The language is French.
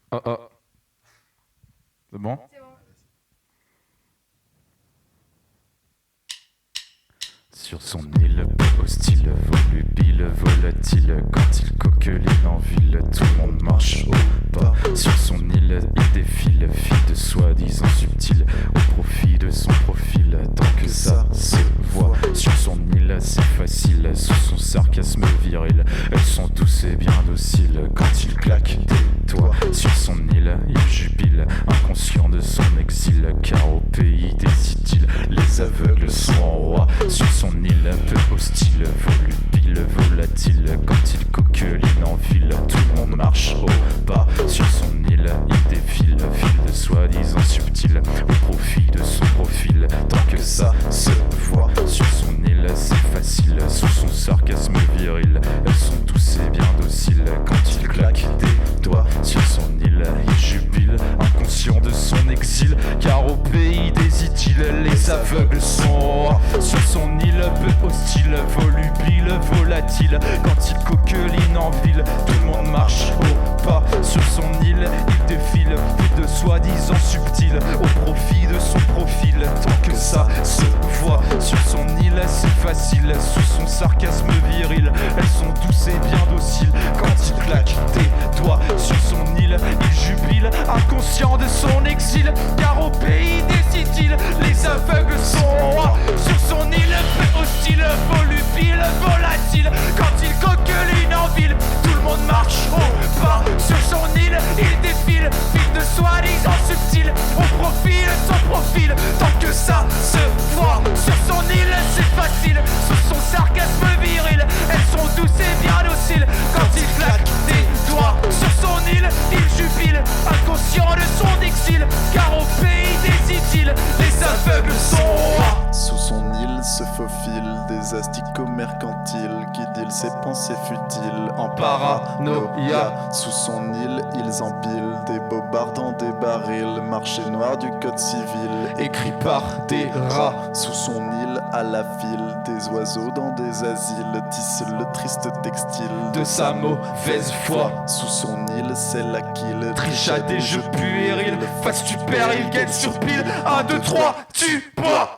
Oh oh, c'est bon? Sur son île, peu hostile, volubile, volatile, quand il coqueline en ville, tout le monde marche au pas. Sur son île, il défile, fille de soi-disant subtil, au profit de son profil, tant que ça se voit. Sur son île, c'est facile, sous son sarcasme viril, elles sont douces et bien dociles, quand il claque des doigts. Sur son île, il jubile, inconscient de son exil, car au pays des idylles, les aveugles sont rois. Sur son île, peu hostile, volubile, volatile, quand il coqueline en ville, tout le monde marche au pas. Sur son île, il défile, fil de soi-disant subtil, au profit de son profil, tant que ça se voit. Sur son île, c'est facile, sous son sarcasme viril, elles sont douces et bien dociles, quand il claque des doigts. Sur son île, il jubile, inconscient de son exil, car au pays des idylles, les aveugles sont rois. Sur son île, peu hostile, volubile, volatile, quand il coqueline en ville, tout le monde marche au pas. Sur son île, il défile, fait de soi-disant subtil, au profit de son profil, tant que ça se voit. Sur son île, c'est facile, sous son sarcasme viril, elles sont douces et bien dociles, quand il claque des doigts. Sur son île, il jubile, inconscient de son exil, car au pays des idylles, les aveugles sont rois. Sur son île, peu hostile, volubile, volatile, quand il coqueline en ville, tout le monde marche au pas. Sur son île, il défile, fil de soi-disant subtil, au profil de son profil, tant que ça se voit. Sur son île, c'est facile, sous son sarcasme viril, elles sont douces et bien dociles, quand il claque des doigts. Sur son île, il jubile, inconscient de son exil, car au pays des idylles, les aveugles sont rois. Sous son île se faufilent des asticots mercantiles qui dealent ses pensées futiles en paranoïa. Sous son île, ils empilent des bobards dans des barils, marché noir du code civil, écrit par des rats. Sous son île, à la file, des oiseaux dans des asiles tissent le triste textile De sa mauvaise foi, Sous son île, c'est la kill, triche à des jeux puérils, face tu perds, il gagne sur pile, 1, 2, 3, tu bois.